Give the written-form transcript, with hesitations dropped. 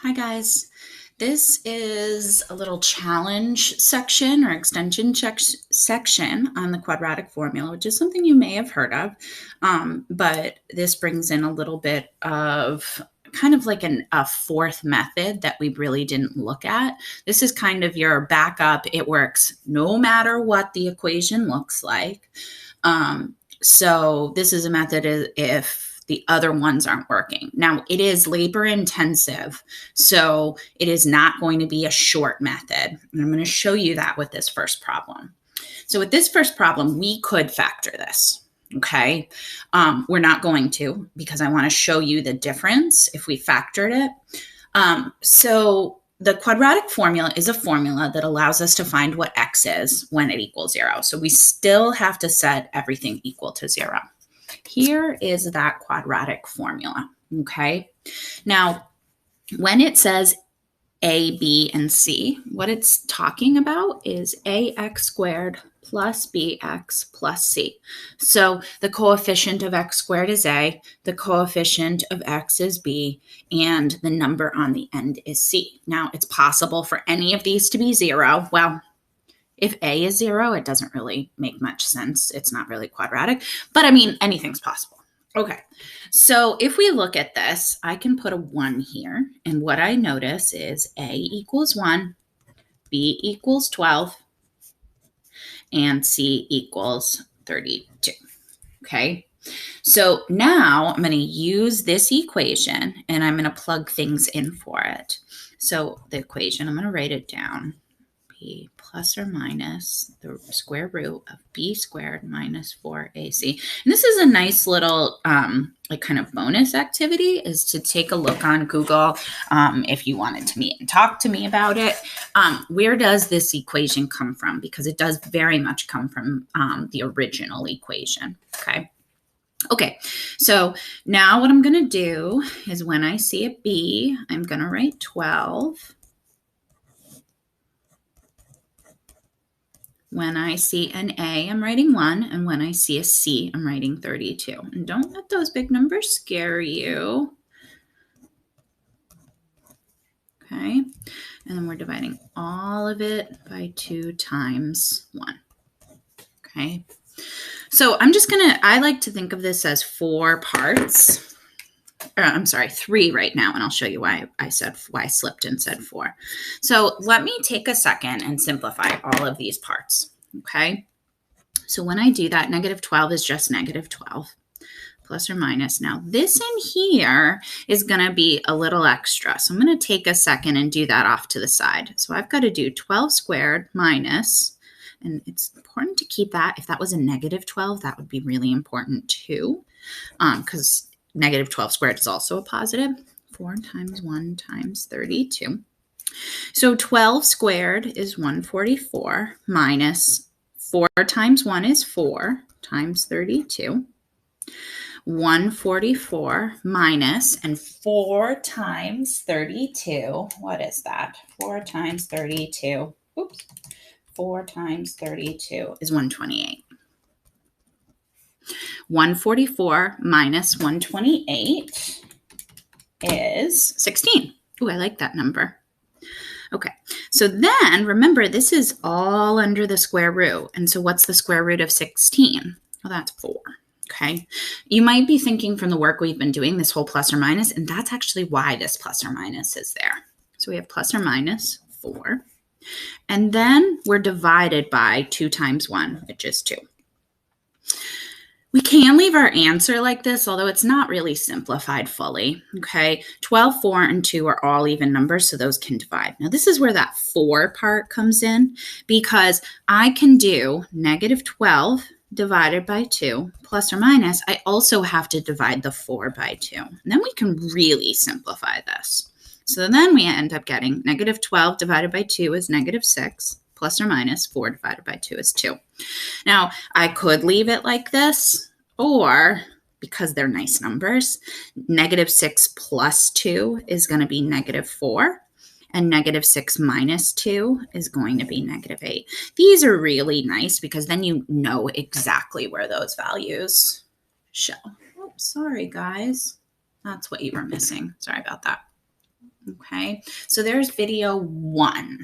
Hi guys, this is a little challenge section or extension section on the quadratic formula, which is something you may have heard of, but this brings in a little bit of kind of like a fourth method that we really didn't look at. This is kind of your backup. It works no matter what the equation looks like. So this is a method if the other ones aren't working. Now, it is labor intensive, so it is not going to be a short method. And I'm going to show you that with this first problem. So with this first problem, we could factor this, okay? We're not going to because I want to show you the difference if we factored it. So the quadratic formula is a formula that allows us to find what x is when it equals 0. So we still have to set everything equal to 0. Here is that quadratic formula, okay? Now, when it says a, b, and c, what it's talking about is ax squared plus bx plus c. So the coefficient of x squared is a, the coefficient of x is b, and the number on the end is c. Now, it's possible for any of these to be 0. Well, if a is 0, it doesn't really make much sense. It's not really quadratic, but I mean, anything's possible. Okay, so if we look at this, I can put a 1 here, and what I notice is a equals 1, b equals 12, and c equals 32. Okay, so now I'm going to use this equation, and I'm going to plug things in for it. So the equation, I'm going to write it down. B plus or minus the square root of b squared minus 4ac. And this is a nice little like kind of bonus activity, is to take a look on Google if you wanted to meet and talk to me about it. Where does this equation come from? Because it does very much come from the original equation, okay? Okay, so now what I'm going to do is when I see a b, I'm going to write 12. When I see an A, I'm writing 1, and when I see a C, I'm writing 32. And don't let those big numbers scare you. Okay, and then we're dividing all of it by 2 times 1. Okay, so I'm just gonna, I like to think of this as 4 parts. I'm sorry, 3 right now, and I'll show you why I slipped and said 4. So let me take a second and simplify all of these parts, okay? So when I do that, negative 12 is just negative 12, plus or minus. Now this in here is going to be a little extra, so I'm going to take a second and do that off to the side. So I've got to do 12 squared minus, and it's important to keep that. If that was a negative 12, that would be really important too, because negative 12 squared is also a positive. 4 times 1 times 32. So 12 squared is 144 minus 4 times 1 is 4 times 32. 144 minus, and 4 times 32, what is that? 4 times 32, oops, 4 times 32 is 128. 144 minus 128 is 16. Ooh, I like that number. Okay, so then remember, this is all under the square root. And so what's the square root of 16? Well, that's 4. Okay, you might be thinking from the work we've been doing, this whole plus or minus, and that's actually why this plus or minus is there. So we have plus or minus 4. And then we're divided by 2 times 1, which is 2. We can leave our answer like this, although it's not really simplified fully, okay? 12, 4, and 2 are all even numbers, so those can divide. Now, this is where that 4 part comes in, because I can do negative 12 divided by 2 plus or minus. I also have to divide the 4 by 2. And then we can really simplify this. So then we end up getting negative 12 divided by 2 is negative 6. Plus or minus 4 divided by 2 is 2. Now, I could leave it like this, or because they're nice numbers, negative 6 plus 2 is going to be negative 4, and negative 6 minus 2 is going to be negative 8. These are really nice because then you know exactly where those values show. Oh, sorry, guys. That's what you were missing. Sorry about that. Okay, so there's video 1.